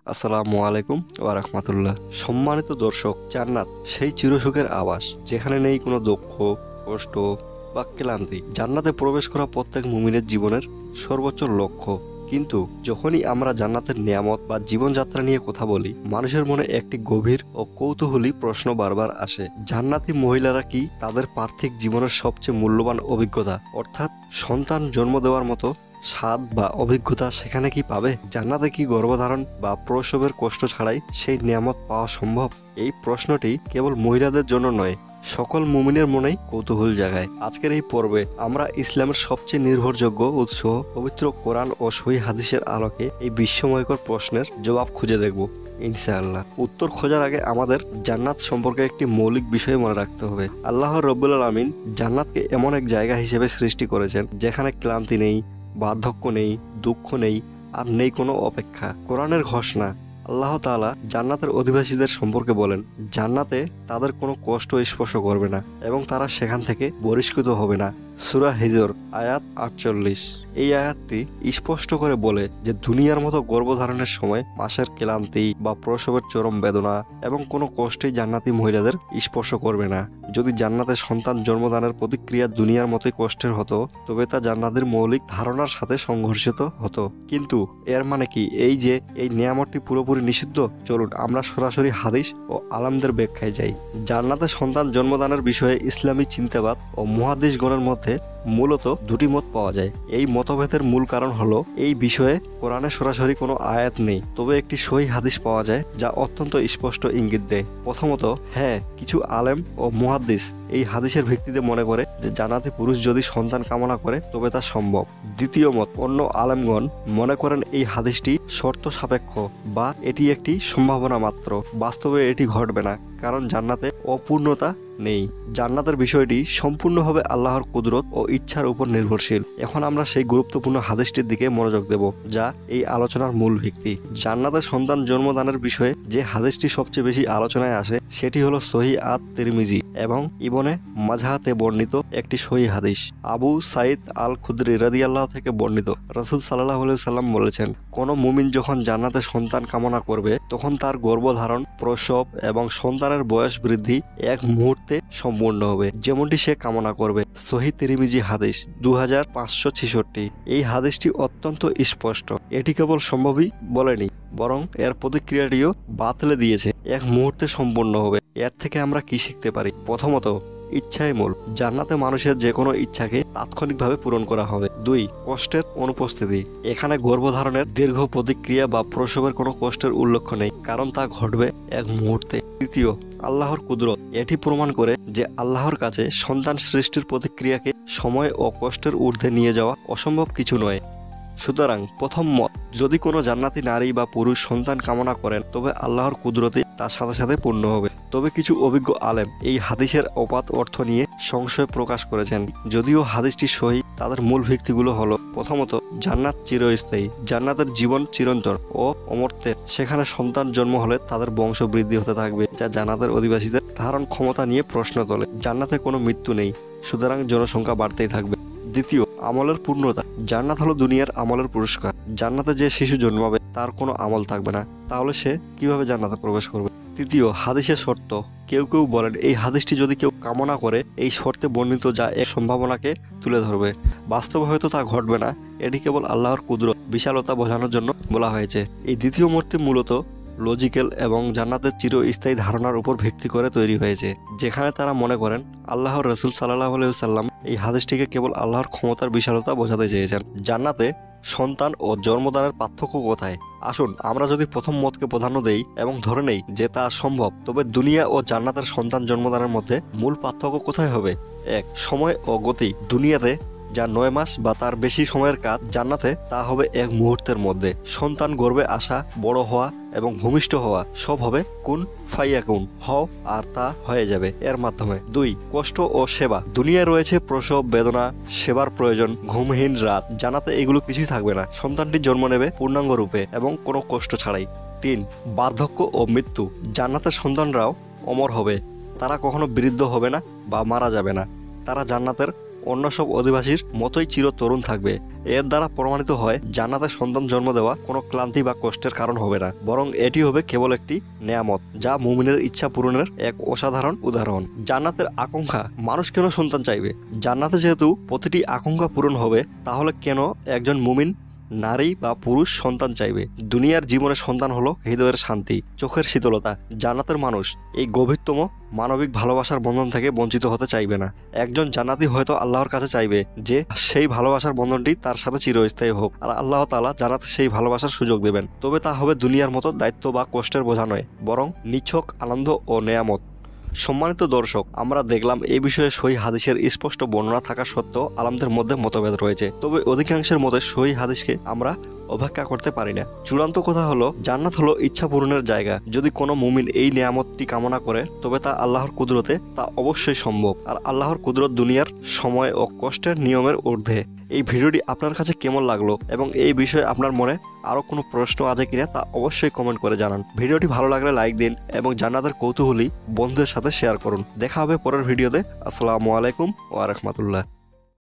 আসসালামু আলাইকুম ওয়া রাহমাতুল্লাহ। সম্মানিত দর্শক, জান্নাত সেই চিরসুখের আবাস যেখানে নেই কোনো দুঃখ, কষ্ট বা ক্লান্তি। জান্নাতে প্রবেশ করা প্রত্যেক মুমিনের জীবনের সর্বোচ্চ লক্ষ্য। কিন্তু যখনই আমরা জান্নাতের নিয়ামত বা জীবনযাত্রা নিয়ে কথা বলি, মানুষের মনে একটি গভীর ও কৌতূহলী প্রশ্ন বারবার আসে। জান্নাতি মহিলারা কি তাদের পার্থিব জীবনের সবচেয়ে মূল্যবান অভিজ্ঞতা, অর্থাৎ সন্তান জন্ম দেওয়ার মতো স্বাদ বা অভিজ্ঞতা সেখানে কি পাবে? জান্নাতে কি গর্ভধারণ বা প্রসবের কষ্ট ছাড়াই সেই নিয়ামত পাওয়া সম্ভব? এই প্রশ্নটি কেবল মহিলাদের জন্য নয়, সকল মুমিনের মনেই কৌতূহল জাগায়। আজকের এই পর্বে আমরা ইসলামের সবচেয়ে নির্ভরযোগ্য উৎস পবিত্র কোরআন ও সহিহ হাদিসের আলোকে এই বিস্ময়কর প্রশ্নের জবাব খুঁজে দেখব ইনশাআল্লাহ। উত্তর খোঁজার আগে আমাদের জান্নাত সম্পর্কে একটি মৌলিক বিষয় মনে রাখতে হবে। আল্লাহ রাব্বুল আলামিন জান্নাতকে এমন এক জায়গা হিসেবে সৃষ্টি করেছেন যেখানে ক্লান্তি নেই, বার্ধক্য নেই, দুঃখ নেই, আর নেই কোনো অপেক্ষা। কোরআনের ঘোষণা, আল্লাহ তাআলা জান্নাতের অধিবাসীদের সম্পর্কে বলেন, জান্নাতে তাদের কোনো কষ্ট স্পর্শ করবে না এবং তারা সেখান থেকে বহিষ্কৃত হবে না। সূরা হিজর আয়াত 48। এই আয়াতটি স্পষ্ট করে বলে যে দুনিয়ার মতো গর্ভধারণের সময় মাসের ক্লান্তি বা প্রসবের চরম বেদনা এবং কোনো কষ্টই জান্নাতি মহিলাদের স্পর্শ করবে না। যদি জান্নাতের সন্তান জন্মদানের প্রতিক্রিয়া দুনিয়ার মতোই কষ্টের হতো, তবে তা জান্নাতের মৌলিক ধারণার সাথে সংঘর্ষিত হতো। কিন্তু এর মানে কি এই যে এই নিয়ামতটি পুরোপুরি নিষিদ্ধ? চলুন আমরা সরাসরি হাদিস ও আলেমদের ব্যাখ্যায় যাই। জান্নাতে সন্তান জন্মদানের বিষয়ে ইসলামী চিন্তাবাদ ও মুহাদ্দিসগণের মধ্যে মূলত দুটি মত পাওয়া যায়। এই মতভেদের মূল কারণ হলো এই বিষয়ে কোরআনে সরাসরি কোনো আয়াত নেই, তবে একটি সহিহ হাদিস পাওয়া যায় যা অত্যন্ত স্পষ্ট ইঙ্গিত দেয়। প্রথমত, হ্যাঁ, কিছু আলেম ও মুহাদ্দিস এই হাদিসের ভিত্তিতে মনে করে যে জান্নাতে পুরুষ যদি সন্তান কামনা করে তবে তা সম্ভব। দ্বিতীয় মত, অন্য আলেমগণ মনে করেন এই হাদিসটি শর্ত সাপেক্ষ বা এটি একটি সম্ভাবনা মাত্র, বাস্তবে এটি ঘটবে না, কারণ জান্নাতে অপূর্ণতা নেই। জান্নাতের বিষয়টি সম্পূর্ণভাবে আল্লাহর কুদরত ও ইচ্ছার উপর নির্ভরশীল। এখন আমরা সেই গুরুত্বপূর্ণ হাদিসটির দিকে মনোযোগ দেব যা এই আলোচনার মূল ভিত্তি। জান্নাতের সন্তান জন্মদানের বিষয়ে যে হাদিসটি সবচেয়ে বেশি আলোচনায় আসে সেটি হলো সহিহ আত-তিরমিজি এবং ইবনে মাজাহতে বর্ণিত একটি সহিহ হাদিস। আবু সাইদ আল খুদরি রাদিয়াল্লাহু থেকে বর্ণিত, রাসূল সাল্লাল্লাহু আলাইহি ওয়াসাল্লাম বলেছেন, কোন মুমিন যখন জান্নাতে সন্তান কামনা করবে তখন তার গর্ভধারণ, প্রসব এবং সন্তানের বয়স বৃদ্ধি এক মুহূর্তে সম্পূর্ণ হবে, যেমনটি সে কামনা করবে। সহিহ তিরমিজি হাদিস 2566। এই হাদিসটি অত্যন্ত স্পষ্ট। এটি কেবল সম্ভবই বলেনি, বরং এর প্রতিক্রিয়াটিও বাতলে দিয়েছে, এক মুহূর্তে সম্পূর্ণ হবে। এর থেকে আমরা কি শিখতে পারি? প্রথমত, ইচ্ছাই মূল। জান্নাতে মানুষের যে কোনো ইচ্ছাকে তাৎক্ষণিকভাবে পূরণ করা হবে। 2. কষ্টের অনুপস্থিতি। এখানে গর্ভধারণের দীর্ঘ প্রতিক্রিয়া বা প্রসবের কোনো কষ্টের উল্লেখ নেই, কারণ তা ঘটবে এক মুহূর্তে। 3. আল্লাহর কুদরত। এটি প্রমাণ করে যে আল্লাহর কাছে সন্তান সৃষ্টির প্রতিক্রিয়াকে সময় ও কষ্টের ঊর্ধ্বে নিয়ে যাওয়া অসম্ভব কিছু নয়। সুতরাং প্রথম মত, যদি কোনো জান্নাতি নারী বা পুরুষ সন্তান কামনা করেন তবে আল্লাহর কুদরতে তার সাথে সাথে পূর্ণ হবে। তবে কিছু অভিজ্ঞ আলেম এই হাদিসের অপাত অর্থ নিয়ে সংশয় প্রকাশ করেছেন। যদিও হাদিসটি সহিহ, তাদের মূল ভিত্তিগুলো হলো, প্রথমত, জান্নাত চিরস্থায়ী। জান্নাতের জীবন চিরন্তন ও অমর্ত্যের। সেখানে সন্তান জন্ম হলে তাদের বংশ বৃদ্ধি হতে থাকবে, যা জান্নাতের অধিবাসীদের ধারণ ক্ষমতা নিয়ে প্রশ্ন তোলে। জান্নাতে কোনো মৃত্যু নেই, সুতরাং জনসংখ্যা বাড়তেই থাকবে। দ্বিতীয়, আমলের পূর্ণতা। জান্নাত হলো দুনিয়ার আমলের পুরস্কার। জান্নাতে যে শিশু জন্মাবে তার কোনো আমল থাকবে না, তাহলে সে কিভাবে জান্নাতে প্রবেশ করবে? তৃতীয়, হাদিসের শর্ত। কেউ কেউ বলেন এই হাদিসটি যদি কেউ কামনা করে এই শর্তে বর্ণিত যা এক সম্ভাবনাকে তুলে ধরবে। বাস্তবে হয়তো তা ঘটবে না, এটি কেবল আল্লাহর কুদরত বিশালতা বোঝানোর জন্য বলা হয়েছে। এই দ্বিতীয় মতটি মূলত লজিক্যাল এবং জান্নাতের চিরস্থায়ী ধারণার উপর ভিত্তি করে তৈরি হয়েছে, যেখানে তারা মনে করেন আল্লাহর রাসূল সাল্লাল্লাহু আলাইহি ওয়াসাল্লাম এই হাদিসটিকে কেবল আল্লাহর ক্ষমতার বিশালতা বোঝাতে চেয়েছেন। জান্নাতে সন্তান ও জন্মদানের পার্থক্য কোথায়? আসুন আমরা যদি প্রথম মতকে প্রাধান্য দেই এবং ধরে নেই যে তা সম্ভব, তবে দুনিয়া ও জান্নাতের সন্তান জন্মদানের মধ্যে মূল পার্থক্য কোথায় হবে? 1. সময় ও গতি। দুনিয়াতে যা 9 মাস বা তার বেশি সময়ের কাজ, জান্নাতে তা হবে এক মুহূর্তের মধ্যে। সন্তান গর্ভে আসা, বড় হওয়া এবং ভূমিষ্ঠ হওয়া সব হবে কুন ফায়াকুন, হও আর তা হয়ে যাবে এর মাধ্যমে। 2. কষ্ট ও সেবা। দুনিয়ায় রয়েছে প্রসব বেদনা, সেবার প্রয়োজন, ঘুমহীন রাত। জান্নাতে এগুলো কিছুই থাকবে না। সন্তানটি জন্ম নেবে পূর্ণাঙ্গ রূপে এবং কোনো কষ্ট ছাড়াই। 3. বার্ধক্য ও মৃত্যু। জান্নাতের সন্তানরাও অমর হবে, তারা কখনো বৃদ্ধ হবে না বা মারা যাবে না। তারা জান্নাতের অন্য সব অধিবাসীর মতোই চির তরুণ থাকবে। এর দ্বারা প্রমাণিত হয় জান্নাতে সন্তান জন্ম দেওয়া কোনো ক্লান্তি বা কষ্টের কারণ হবে না, বরং এটি হবে কেবল একটি নেয়ামত, যা মুমিনের ইচ্ছা পূরণের এক অসাধারণ উদাহরণ। জান্নাতের আকাঙ্ক্ষা, মানুষ কেন সন্তান চাইবে? জান্নাতে যেহেতু প্রতিটি আকাঙ্ক্ষা পূরণ হবে, তাহলে কেন একজন মুমিন নারী বা পুরুষ সন্তান চাইবে? দুনিয়ার জীবনে সন্তান হলো হৃদয়ের শান্তি, চোখের শীতলতা। জান্নাতের মানুষ এই গভীরতম মানবিক ভালোবাসার বন্ধন থেকে বঞ্চিত হতে চাইবে না। একজন জান্নাতি হয়তো আল্লাহর কাছে চাইবে যে সেই ভালোবাসার বন্ধনটি তার সাথে চিরস্থায়ী হোক, আর আল্লাহ তাআলা জান্নাতে সেই ভালোবাসার সুযোগ দেবেন। তবে তা হবে দুনিয়ার মতো দায়িত্ব বা কষ্টের বোঝা নয়, বরং নিছক আনন্দ ও নেয়ামত। সম্মানিত দর্শক, আমরা দেখলাম এই বিষয়ে সহিহ হাদিসের স্পষ্ট বর্ণনা থাকা সত্ত্বেও আলেমদের মধ্যে মতভেদ রয়েছে। তবে অধিকাংশের মতে সহিহ হাদিসকে আমরা অপেক্ষা করতে পারি না। চূড়ান্ত কথা হলো, জান্নাত হলো ইচ্ছা পূরণের জায়গা। যদি কোনো মুমিন এই নিয়ামতটি কামনা করে, তবে তা আল্লাহর কুদরতে তা অবশ্যই সম্ভব। আর আল্লাহর কুদরত দুনিয়ার সময় ও কষ্টের নিয়মের ঊর্ধ্বে। এই ভিডিওটি আপনার কাছে কেমন লাগলো এবং এই বিষয়ে আপনার মনে আরও কোনো প্রশ্ন আছে কিনা তা অবশ্যই কমেন্ট করে জানান। ভিডিওটি ভালো লাগলে লাইক দিন এবং জান্নাতের কৌতূহলী বন্ধুদের সাথে শেয়ার করুন। দেখা হবে পরের ভিডিওতে। আসসালামু আলাইকুম ওয়া রাহমাতুল্লাহ।